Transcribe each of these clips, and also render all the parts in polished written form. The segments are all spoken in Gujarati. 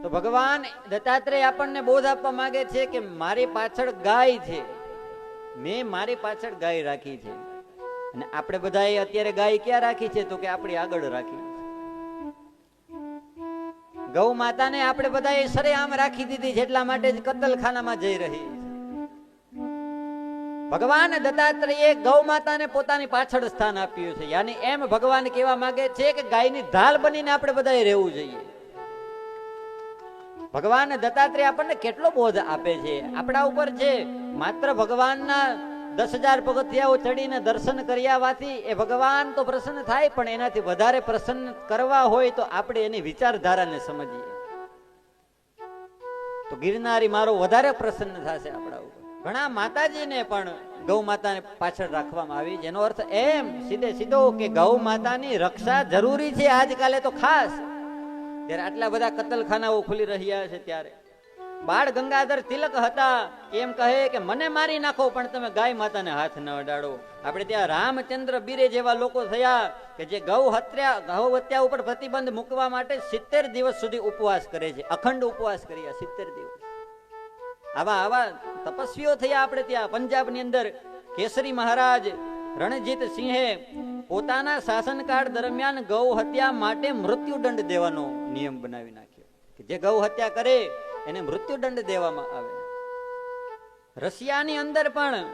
તો ભગવાન દત્તાત્રેય આપણને બોધ આપવા માંગે છે કે મારી પાછળ ગાય છે, મેં મારી પાછળ ગાય રાખી છે. અને આપણે બધાએ અત્યારે ગાય ક્યાં રાખી છે? તો કે આપણી આગળ રાખી. ગૌ માતાને આપણે બધાએ સરેઆમ રાખી દીધી છે, એટલા માટે જ કતલખાનામાં જઈ રહી છે. ભગવાન દત્તાત્રેયે ગૌ માતાને પોતાની પાછળ સ્થાન આપ્યું છે. યાની એમ ભગવાન કહેવા માંગે છે કે ગાયની ઢાલ બનીને આપણે બધાએ રહેવું જોઈએ. ભગવાન દત્તાત્રેય આપણને કેટલો બોધ આપે છે આપણા ઉપર છે. માત્ર ભગવાનના 10,000 પગથિયાઓ ચડીને દર્શન કર્યાવાથી એ ભગવાન તો પ્રસન્ન થાય, પણ એનાથી વધારે પ્રસન્ન કરવા હોય તો આપણે એની વિચારધારાને સમજીએ તો ગિરનારી મારો વધારે પ્રસન્ન થશે આપણા ઉપર. ઘણા માતાજીને પણ ગૌ માતાને પાછળ રાખવામાં આવી, જેનો અર્થ એમ સીધો કે ગૌ માતાની રક્ષા જરૂરી છે. આજકાલે તો ખાસ જ્યારે આટલા બધા કતલખાનાઓ ખુલી રહ્યા છે ત્યારે બાળ ગંગાધર તિલક હતા, એમ કહે કે મને મારી નાખો પણ તમે ગાય માતાને હાથ ન અડાડો. આપણે ત્યાં રામચંદ્ર બીરે જેવા લોકો થયા કે જે ગૌ હત્યા ઉપર પ્રતિબંધ મૂકવા માટે 70 દિવસ સુધી ઉપવાસ કરે છે, અખંડ ઉપવાસ કર્યા 70 દિવસ. આવા તપસ્વીઓ થયા આપણે ત્યાં. પંજાબની અંદર કેસરી મહારાજ રણજીત સિંહે પોતાના શાસનકાળ દરમિયાન ગૌ હત્યા માટે મૃત્યુદંડ દેવાનો નિયમ બનાવી નાખ્યો કે જે ગૌ હત્યા કરે એને મૃત્યુદંડ દેવામાં આવે. રશિયાની અંદર પણ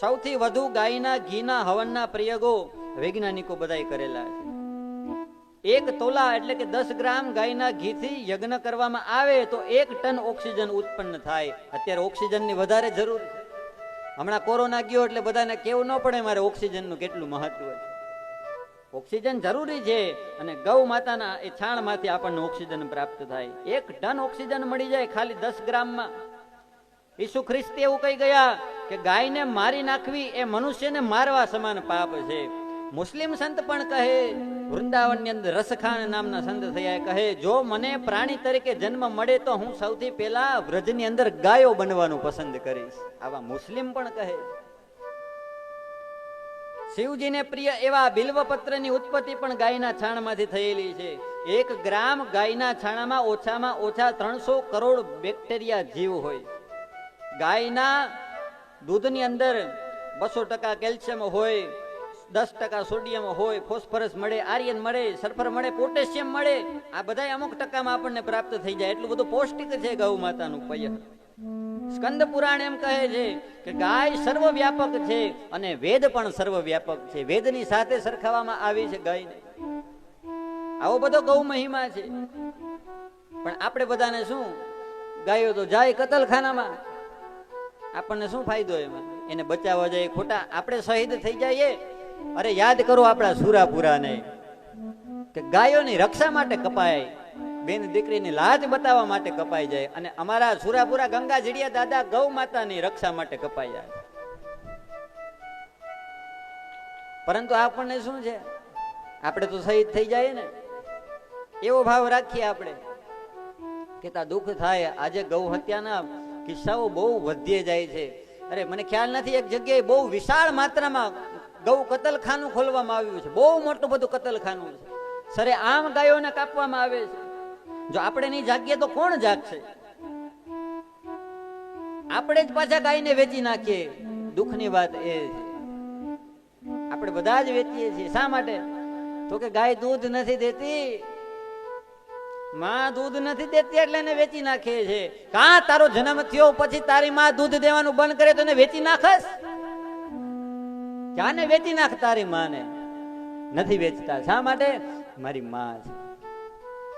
સૌથી વધુ ગાયના ઘીના હવનના પ્રયોગો વૈજ્ઞાનિકો બધાએ કરેલા છે. 1 તોલા એટલે કે 10 ગ્રામ ગાયના ઘીથી યજ્ઞ કરવામાં આવે તો 1 ટન ઓક્સિજન ઉત્પન્ન થાય. અત્યારે ઓક્સિજનની વધારે જરૂર છે. હમણાં કોરોના ગયો એટલે બધાને કેવું ન પડે મારે ઓક્સિજનનું કેટલું મહત્વ છે. ઓક્સિજન જરૂરી છે અને ગૌ માતાના એ છાણમાંથી આપણને ઓક્સિજન પ્રાપ્ત થાય. 1 ટન ઓક્સિજન મળી જાય ખાલી 10 ગ્રામમાં. ઈસુ ખ્રિસ્ત એવું કહી ગયા કે ગાયને મારી નાખવી એ મનુષ્યને મારવા સમાન પાપ છે. મુસ્લિમ સંત પણ કહે, વૃંદાવનની અંદર રસખાન નામના સંત થયા, કહે જો મને પ્રાણી તરીકે જન્મ મળે તો હું સૌથી પહેલા વ્રજની અંદર ગાયો બનવાનું પસંદ કરીશ. આવા મુસ્લિમ પણ કહે. શિવજીને પ્રિય એવા બિલ્વપત્રની ઉત્પત્તિ પણ ગાયના છાણમાંથી થયેલી છે. 1 ગ્રામ ગાયના છાણામાં ઓછામાં ઓછા 300 કરોડ બેક્ટેરિયા જીવ હોય. ગાયના દૂધની અંદર 200% કેલ્શિયમ હોય, 10% સોડિયમ હોય, ફોસ્ફરસ મળે, આર્યન મળે, સલ્ફર મળે, પોટેશિયમ મળે. આ બધા અમુક ટકામાં આપણને પ્રાપ્ત થઈ જાય. એટલું બધું પૌષ્ટિક છે ગૌ માતાનું પય. સ્કંદ પુરાણ એમ કહે છે કે ગાય સર્વવ્યાપક છે અને વેદ પણ સર્વવ્યાપક છે. વેદની સાથે સરખાવવામાં આવી છે ગાયને. આવો બધો ગૌ મહિમા છે. પણ આપણે બધાને શું, ગાયો તો જાય કતલખાનામાં, આપણને શું ફાયદો એમાં? એને બચાવવા જાય ખોટા આપણે શહીદ થઈ જઈએ. અરે યાદ કરો આપણા સુરાપુરાને કે ગાયોની રક્ષા માટે કપાય, બેન દીકરીની લાજ બતાવવા માટે કપાઈ જાય, અને અમારા સુરાપુરા ગંગા જીડિયા દાદા ગૌ માતાની રક્ષા માટે કપાઈ જાય. પરંતુ આપણને શું છે, આપણે તો શહીદ થઈ જાય ને એવો ભાવ રાખીએ આપણે કે તા દુઃખ થાય. આજે ગૌ હત્યાના કિસ્સાઓ બહુ વધી જાય છે. અરે મને ખ્યાલ નથી, એક જગ્યાએ બહુ વિશાળ માત્રામાં ગૌ કતલખાનું ખોલવામાં આવ્યું છે. બહુ મોટું બધું કતલખાનું છે. સરે આમ ગાયોને કાપવામાં આવે છે. જો આપણે નહીં જાગીએ તો કોણ જાગશે? આપણે જ પાછા ગાયને વેચી નાખીએ. દુઃખની વાત એ છે આપણે બધા જ વેચીએ છીએ. શા માટે? તો કે ગાય દૂધ નથી દેતી, માં દૂધ નથી દેતી એટલે એને વેચી નાખે છે. કા તારો જન્મ થયો પછી તારી માં દૂધ દેવાનું બંધ કરે તો એને વેચી નાખસ? ક્યાંને વેચી નાખ તારી માને? નથી વેચતા. શા માટે? મારી માં છે.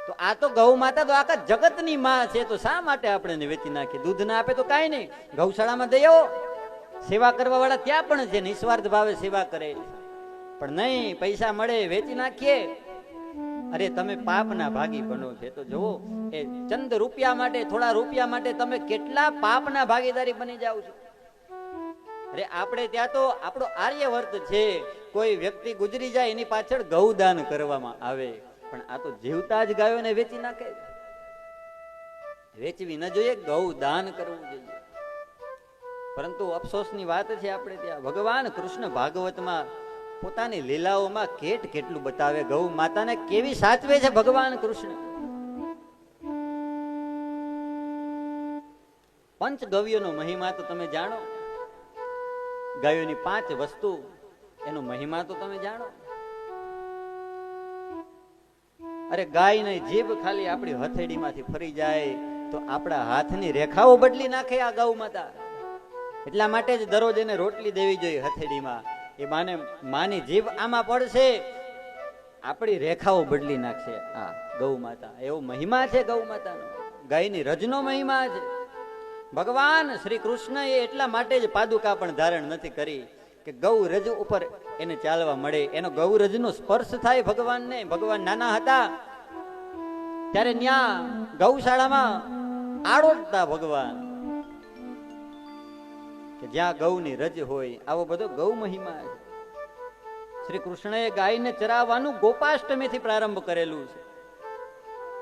તો આ તો ગૌ માતા તો આખા જગતની માં છે, તો શા માટે આપણે એને વેચી નાખીએ? દૂધ ના આપે તો કાંઈ નહીં, ગૌશાળામાં દઈ આવો. સેવા કરવા વાળા ત્યાં પણ છે, નિસ્વાર્થ ભાવે સેવા કરે. પણ નહીં, પૈસા મળે વેચી નાખીએ. અરે તમે પાપના ભાગી બનો છે. તો જુઓ, એ ચંદ રૂપિયા માટે, થોડા રૂપિયા માટે તમે કેટલા પાપના ભાગીદારી બની જાવ છો. અરે આપણે ત્યાં તો આપણો આર્યવર્ત છે. કોઈ વ્યક્તિ ગુજરી જાય એની પાછળ ગૌદાન કરવામાં આવે, પણ આ તો જીવતા જ ગાયોને વેચી નાખે. વેચવી ન જોઈએ, ગૌદાન કરવું જોઈએ. પરંતુ અફસોસની વાત છે આપણે ત્યાં ભગવાન કૃષ્ણ ભાગવતમાં પોતાની લીલાઓમાં કેટલું બતાવે, ગૌ માતાને કેવી સાચવે છે ભગવાન કૃષ્ણ. પંચગવ્યનો મહિમા તો તમે જાણો, ગાયોની 5 વસ્તુ એનો મહિમા તો તમે જાણો. અરે ગાયની જીભ ખાલી આપણી હથેળીમાંથી ફરી જાય તો આપણા હાથની રેખાઓ બદલી નાખે આ ગૌ માતા. એટલા માટે જ દરરોજ એને રોટલી દેવી જોઈએ હથેળીમાં. એ માની જીભ આમાં પડશે, આપણી રેખાઓ બદલી નાખશે આ ગૌ માતા. એવો મહિમા છે ગૌ માતાનો, ગાયની રજનો મહિમા છે. ભગવાન શ્રી કૃષ્ણએ એટલા માટે જ પાદુકા પણ ધારણ નથી કરી કે ગૌ રજ ઉપર એને ચાલવા મળે, એનો ગૌ રજનો સ્પર્શ થાય ભગવાનને. ભગવાન નાના હતા ત્યારે ત્યાં ગૌશાળામાં આડોટતા ભગવાન, કે જ્યાં ગૌની રજ હોય. આવો બધો ગૌ મહિમા છે. શ્રી કૃષ્ણએ ગાયને ચરાવવાનું ગોપાષ્ટમીથી પ્રારંભ કરેલું છે.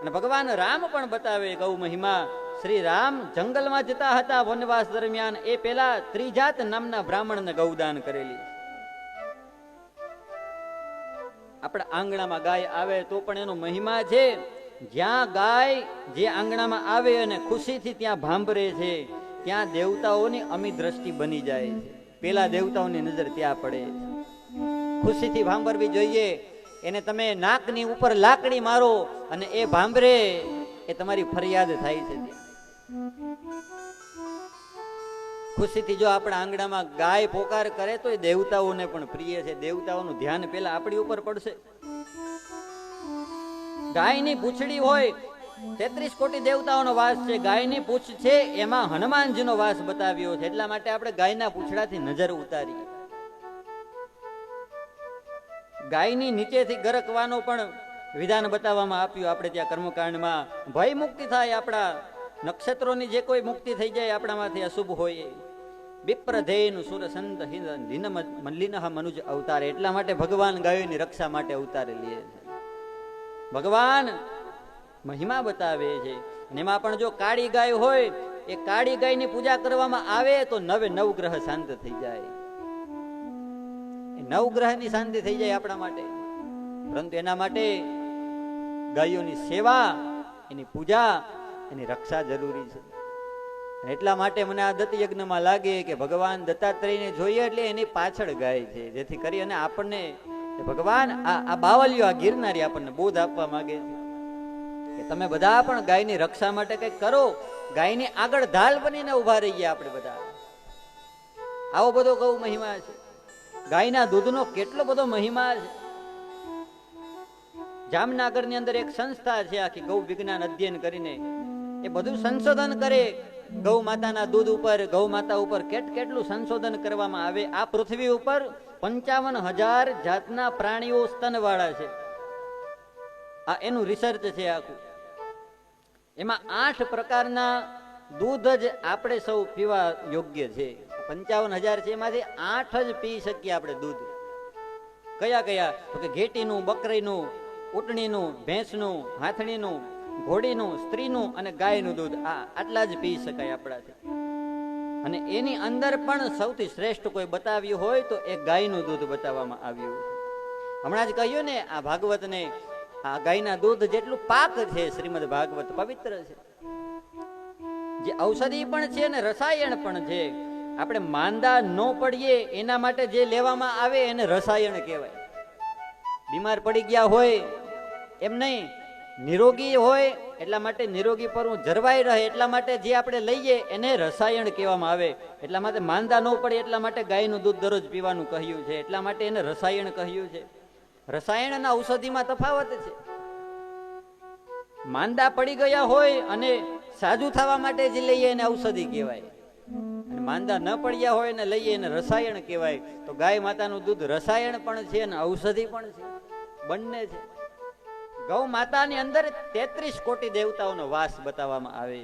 અને ભગવાન રામ પણ બતાવે ગૌ મહિમા. શ્રી રામ જંગલમાં જતા હતા વનવાસ દરમિયાન, એ પેલા ત્રિજાત નામના બ્રાહ્મણને ગૌદાન કરેલી. આપણા આંગણામાં ગાય આવે તો પણ એનો મહિમા છે. જ્યાં ગાય જે આંગણામાં આવે અને ખુશીથી ત્યાં ભાંભરે છે, ત્યાં દેવતાઓની અમી દ્રષ્ટિ બની જાય છે. પેલા દેવતાઓની નજર ત્યાં પડે છે. ખુશીથી ભાંભરવી જોઈએ. એને તમે નાકની ઉપર લાકડી મારો અને એ ભાંભરે, એ તમારી ફરિયાદ થાય છે. ખુશીથી જો આપણા આંગણામાં ગાય પોકાર કરે તો એ દેવતાઓને પણ પ્રિય છે. દેવતાઓનું ધ્યાન પેલા આપણી ઉપર પડશે. ગાયની પૂંછડી હોય, 33 કોટી દેવતાઓનો વાસ છે. ગાયની પૂંછ છે એમાં હનુમાનજીનો વાસ બતાવ્યો છે. એટલા માટે આપણે ગાયના પૂંછડાથી નજર ઉતારીએ. ગાયની નીચેથી ગરકવાનો પણ વિધાન બતાવવામાં આપ્યું આપણે ત્યાં કર્મકાંડમાં. ભય મુક્તિ થાય, આપણા નક્ષત્રોની જે કોઈ મુક્તિ થઈ જાય આપણામાંથી અશુભ હોય. વિપ્રધેનુ સુર સંત દિન મલ્લિનઃ મનુજ અવતાર. એટલા માટે ભગવાન ગાયોની રક્ષા માટે અવતારેલી છે. ભગવાન મહિમા બતાવે છે. એમાં પણ જો કાળી ગાય હોય, એ કાળી ગાયની પૂજા કરવામાં આવે તો 9 ગ્રહ શાંત થઈ જાય. 9 ગ્રહની શાંતિ થઈ જાય આપણા માટે. પરંતુ એના માટે ગાયોની સેવા, એની પૂજા, એની રક્ષા જરૂરી છે. એટલા માટે મને આ દત્ત યજ્ઞમાં લાગે કે ભગવાન દત્તાત્રેયને જોઈએ એટલે એની પાછળ ગાય છે, જેથી કરી અને આપણને ભગવાન આ બાવલીઓ, આ ગિરનારી આપણને બોધ આપવા માંગે છે કે તમે બધા પણ ગાયની રક્ષા માટે કંઈક કરો. ગાયની આગળ ઢાલ બનીને ઉભા રહીએ આપણે બધા. આવો બધો ગૌ મહિમા છે. ગાયના દૂધનો કેટલો બધો મહિમા છે. જામનગરની અંદર એક સંસ્થા છે આખી ગૌ વિજ્ઞાન અધ્યયન કરીને એ બધું સંશોધન કરે. ગૌ માતાના દૂધ ઉપર, ગૌ માતા ઉપર કેટલું સંશોધન કરવામાં આવે. આ પૃથ્વી ઉપર 55,000 જાતના પ્રાણીઓ સ્તનવાળા છે. આ એનું રિસર્ચ છે આખું. એમાં 8 પ્રકારના દૂધ જ આપણે સૌ પીવા યોગ્ય છે. 55,000 છે, એમાંથી 8 જ પી શકીએ આપણે દૂધ. કયા કયા? તો કે ઘેટીનું, બકરીનું, ઊંટણીનું, ભેંસનું, હાથણીનું, ઘોડીનું, સ્ત્રીનું અને ગાયનું દૂધ. આટલા જ પી શકાય આપણાથી. અને એની અંદર પણ સૌથી શ્રેષ્ઠ કોઈ બતાવ્યું હોય તો એ ગાયનું દૂધ બતાવવામાં આવ્યું. હમણાં જ કહ્યું ને, આ ભાગવતને આ ગાયના દૂધ જેટલું પાક છે, શ્રીમદ ભાગવત પવિત્ર છે. જે ઔષધિ પણ છે અને રસાયણ પણ છે. આપણે માંદા ન પડીએ એના માટે જે લેવામાં આવે એને રસાયણ કહેવાય. બીમાર પડી ગયા હોય એમ નહીં, નિરોગી હોય એટલા માટે નિરોગી પર જળવાઈ રહે એટલા માટે જે આપણે લઈએ એને રસાયણ કહેવામાં આવે. એટલા માટે માંદા ન પડે એટલા માટે ગાયનું દૂધ દરરોજ પીવાનું કહ્યું છે. એટલા માટે એને રસાયણ કહ્યું છે. રસાયણ અને ઔષધિમાં તફાવત છે. માંદા પડી ગયા હોય અને સાજુ થવા માટે જે લઈએ એને ઔષધિ કહેવાય, અને માંદા ન પડ્યા હોય ને લઈએ એને રસાયણ કહેવાય. તો ગાય માતાનું દૂધ રસાયણ પણ છે અને ઔષધિ પણ છે, બંને છે. ગૌ માતાની અંદર 33 કોટી દેવતાઓનો વાસ બતાવવામાં આવે.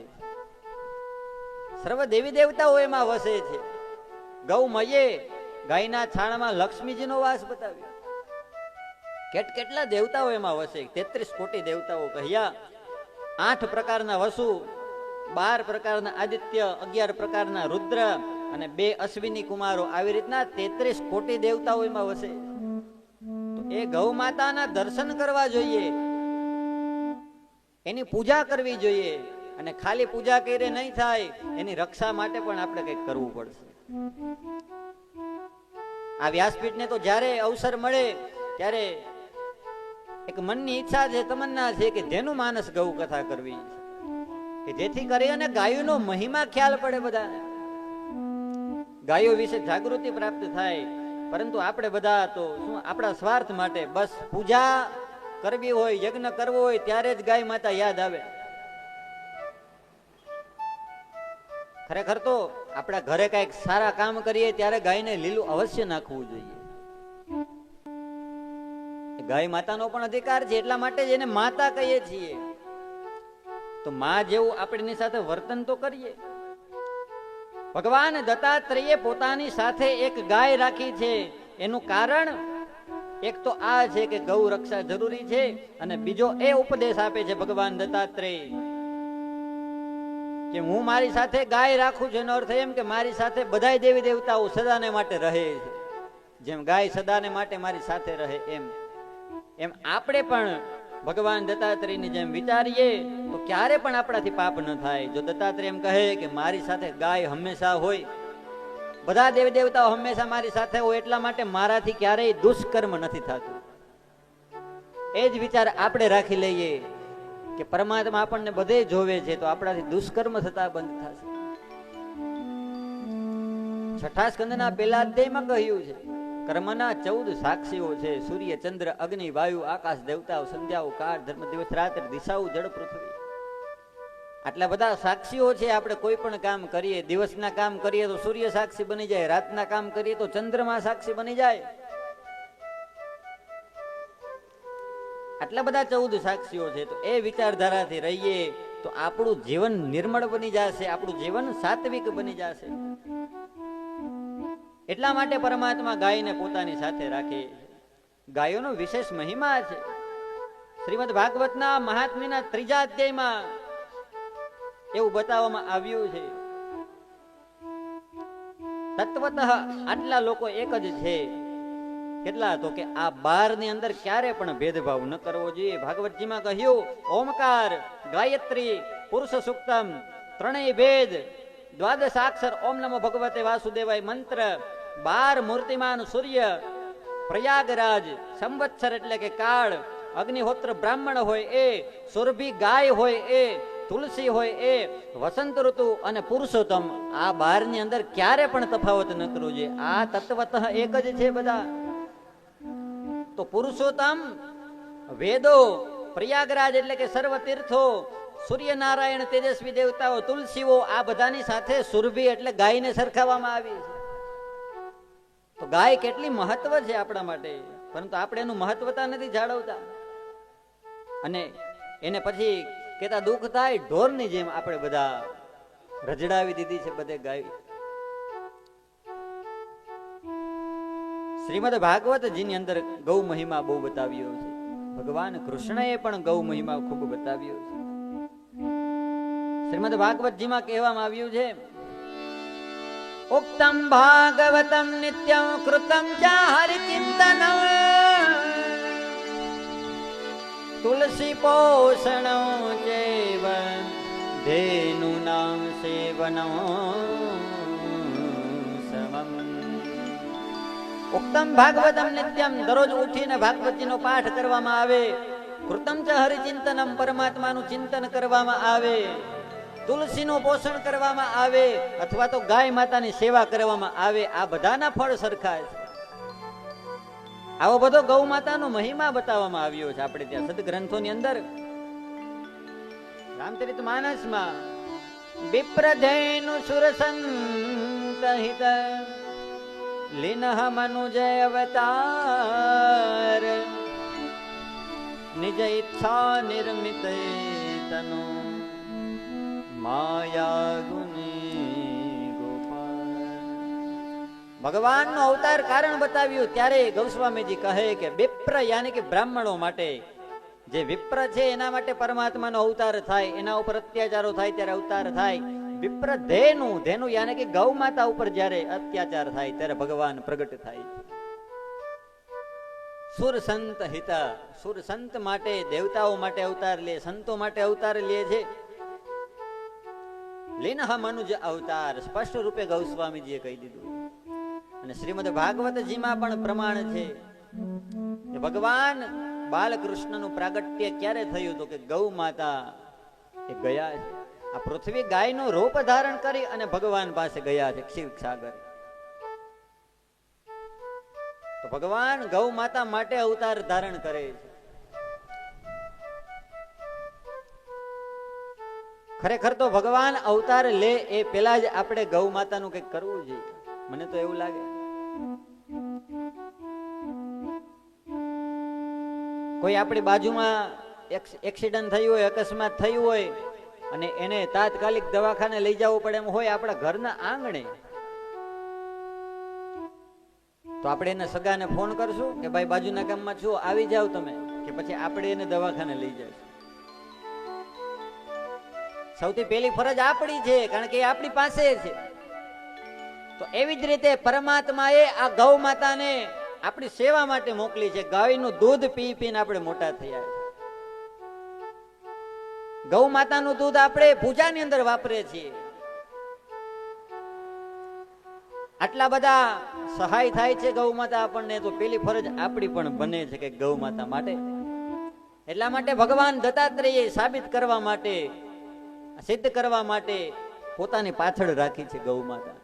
સર્વ દેવી દેવતાઓ એમાં વસે છે. ગૌમયે ગાયના છાણમાં લક્ષ્મીજીનો વાસ બતાવ્યો. કેટલા દેવતાઓ એમાં વસે. 33 કોટી દેવતાઓ કહ્યા. 8 પ્રકારના વસુ, 12 પ્રકારના આદિત્ય, 11 પ્રકારના રુદ્ર અને 2 અશ્વિની કુમારો. આવી રીતના 33 કોટી દેવતાઓ એમાં વસે. તો એ ગૌ માતાના દર્શન કરવા જોઈએ, એની પૂજા કરવી જોઈએ. અને ખાલી પૂજા કરે નહીં થાય, એની રક્ષા માટે પણ આપણે કંઈક કરવું પડશે. આ વ્યાસપીઠને તો જ્યારે અવસર મળે ત્યારે એક મનની ઈચ્છા છે, તમન્ના છે કે જેનું માનસ ગૌ કથા કરવી, કે જેથી કરી અને ગાયોનો મહિમા ખ્યાલ પડે બધાને, ગાયો વિશે જાગૃતિ પ્રાપ્ત થાય. પરંતુ આપણે બધા તો શું આપણા સ્વાર્થ માટે બસ પૂજા કરવી હોય, યજ્ઞ કરવો હોય ત્યારે જ ગાય માતા યાદ આવે. ખરેખર તો આપણા ઘરે કઈક સારા કામ કરીએ ત્યારે ગાયને લીલું અવશ્ય નાખવું જોઈએ. ગાય માતાનો પણ અધિકાર છે, એટલા માટે જ એને માતા કહીએ છીએ. તો માં જેવું આપણી સાથે વર્તન તો કરીએ. ભગવાન દત્તાત્રેયે પોતાની સાથે એક ગાય રાખી છે. એનું કારણ એક તો આ છે કે ગૌ રક્ષા જરૂરી છે, અને બીજો એ ઉપદેશ આપે છે ભગવાન દત્તાત્રેય કે હું મારી સાથે ગાય રાખું છું, એનો અર્થ એમ કે મારી સાથે બધાય દેવી દેવતાઓ સદાને માટે રહે છે. જેમ ગાય સદાને માટે મારી સાથે રહે એમ આપણે પણ ભગવાન દત્તાત્રેયની જેમ વિચારીએ તો ક્યારે પણ આપણાથી પાપ ન થાય. જો દત્તાત્રેય એમ કહે કે મારી સાથે ગાય હંમેશા હોય, બધા દેવી દેવતાઓ હંમેશા મારી સાથે હોય, એટલા માટે મારાથી ક્યારેય દુષ્કર્મ નથી થતું. એ જ વિચાર આપણે રાખી લઈએ કે પરમાત્મા આપણને બધે જોવે છે, તો આપણાથી દુષ્કર્મ થતા બંધ થશે. છઠ્ઠા સ્કંદના પહેલા અધ્યાયમાં કહ્યું છે કર્મના 14 સાક્ષીઓ છે, સૂર્ય, ચંદ્ર, અગ્નિ, વાયુ, આકાશ, દેવતાઓ, સંધ્યાઓ, કાળ, ધર્મ, દિવસ, રાત્રિ, દિશાઓ, જળ, પૃથ્વી. આટલા બધા સાક્ષીઓ છે. આપણે કોઈ પણ કામ કરીએ, દિવસના કામ કરીએ તો સૂર્ય સાક્ષી બની જાય, રાતના કામ કરીએ તો ચંદ્રમા સાક્ષી બની જાય. આટલા બધા 14 સાક્ષીઓ છે. તો એ વિચારધારાથી રહીએ તો આપણું જીવન નિર્મળ બની જશે, આપણું જીવન સાત્વિક બની જશે. એટલા માટે પરમાત્મા ગાયને પોતાની સાથે રાખે. ગાયોનો વિશેષ મહિમા છે. શ્રીમદ ભાગવતના મહાત્મ્યના 3જા અધ્યાયમાં એવું બતાવવામાં આવ્યું છે. તત્વતઃ આટલા લોકો એક જ છે. કેટલા? તો કે આ 12 ની અંદર ક્યારે પણ ભેદભાવ ન કરવો જોઈએ. ભાગવતજીમાં કહ્યું ઓમકાર, ગાયત્રી, પુરુષ સુક્તમ, ત્રણેય વેદ, 12 અક્ષર, ઓમ નમો ભગવતે વાસુદેવાય મંત્ર, 12 મૂર્તિમાન સૂર્ય, પ્રયાગરાજ, સંવત્સર એટલે કે કાળ, અગ્નિહોત્ર બ્રાહ્મણ હોય એ, સુરભી ગાય હોય એ, તુલસી હોય એ, વસંત ઋતુ અને પુરુષોત્તમ, આ 12 ની અંદર ક્યારે પણ તફાવત ન કરવો જોઈએ. આ તત્વતઃ એક જ છે બધા. તો પુરુષોત્તમ, વેદો, પ્રયાગરાજ એટલે કે સર્વ તીર્થો, સૂર્યનારાયણ, તેજસ્વી દેવતાઓ, તુલસીઓ, આ બધાની સાથે સુરભી એટલે ગાયને સરખાવવામાં આવી છે. તો ગાય કેટલી મહત્વ છે આપણા માટે, પરંતુ આપણે એનું મહત્વતા નથી જાળવતા. અને એને પછી કેતા દુઃખ થાય, ઢોરની જેમ આપણે બધા રજડાવી દીધી છે બધે ગાય. શ્રીમદ ભાગવતજીની અંદર ગૌ મહિમા બહુ બતાવ્યો છે. ભગવાન કૃષ્ણએ પણ ગૌ મહિમા ખૂબ બતાવ્યો છે. શ્રીમદ ભાગવતજીમાં કહેવામાં આવ્યું છે ઉક્તમ ભાગવતમ નિત્યમ કૃતમ ચ હરિચિંતનમ તુલસી પોષણો ચૈવ ધેનુનાં સેવનો સમમ. ઉક્તમ ભાગવતમ નિત્યમ, દરરોજ ઉઠીને ભાગવતજીનો પાઠ કરવામાં આવે. કૃતમ ચ હરિચિંતનમ, પરમાત્માનું ચિંતન કરવામાં આવે. તુલસીનું પોષણ કરવામાં આવે, અથવા તો ગાય માતાની સેવા કરવામાં આવે. આ બધાના ફળ સરખા છે. આવો બધો ગૌ માતાનો મહિમા બતાવવામાં આવ્યો છે આપણે ત્યાં સદગ્રંથોની અંદર. રામચરિત માનસમાં વિપ્રધેનુ સુરસંતહિત લીનઃ મનુજય અવતાર નિજ ઈચ્છા નિર્મિત તનુ માયા ગુની ગોપાલ. ભગવાનનો અવતાર કારણ બતાવ્યું ત્યારે ગૌસ્વામીજી કહે કે વિપ્ર યાની કે બ્રાહ્મણો માટે, જે વિપ્ર છે એના માટે પરમાત્માનો અવતાર થાય, એના ઉપર અત્યાચારો થાય ત્યારે અવતાર થાય. વિપ્ર ધેનુ, ધેનુ યાની કે ગૌ માતા ઉપર જ્યારે અત્યાચાર થાય ત્યારે ભગવાન પ્રગટ થાય. સુર સંત હિતા, સુર સંત માટે, દેવતાઓ માટે અવતાર લે, સંતો માટે અવતાર લે છે. લીનહ મનુજ અવતાર સ્પષ્ટ રૂપે ગૌસ્વામીજીએ કહી દીધું. અને શ્રીમદ ભાગવતજીમાં પણ પ્રમાણ છે કે ભગવાન બાલકૃષ્ણનું પ્રાગટ્ય ક્યારે થયું તો કે ગૌ માતા એ ગયા છે. આ પૃથ્વી ગાયનું રૂપ ધારણ કરી અને ભગવાન પાસે ગયા છે ક્ષીરસાગર. તો ભગવાન ગૌ માતા માટે અવતાર ધારણ કરે છે. ખરેખર તો ભગવાન અવતાર લે એ પેલા જ આપણે ગૌ માતાનું કંઈક કરવું જોઈએ. મને તો એવું લાગે. કોઈ આપણી બાજુમાં એક્સિડન્ટ થયું હોય, અકસ્માત થયું હોય અને એને તાત્કાલિક દવાખાને લઈ જવું પડે એમ હોય આપણા ઘરના આંગણે, તો આપણે એને સગાને ફોન કરશું કે ભાઈ બાજુના ગામમાં છું, આવી જાવ તમે, કે પછી આપણે એને દવાખાને લઈ જઈશું? સૌથી પહેલી ફરજ આપણી છે, કારણ કે એ આપણી પાસે છે. તો એવી જ રીતે પરમાત્માએ આ ગૌ માતાને આપણી સેવા માટે મોકલી છે. ગાયનું દૂધ પી પીને આપણે મોટા થયા છે. ગૌ માતાનું દૂધ આપણે પૂજાની અંદર વાપરીએ છીએ. આટલા બધા સહાય થાય છે ગૌ માતા આપણને, તો પેલી ફરજ આપણી પણ બને છે કે ગૌ માતા માટે. એટલા માટે ભગવાન દત્તાત્રેય સાબિત કરવા માટે, સિદ્ધ કરવા માટે પોતાની પાછળ રાખી છે ગૌ માતા.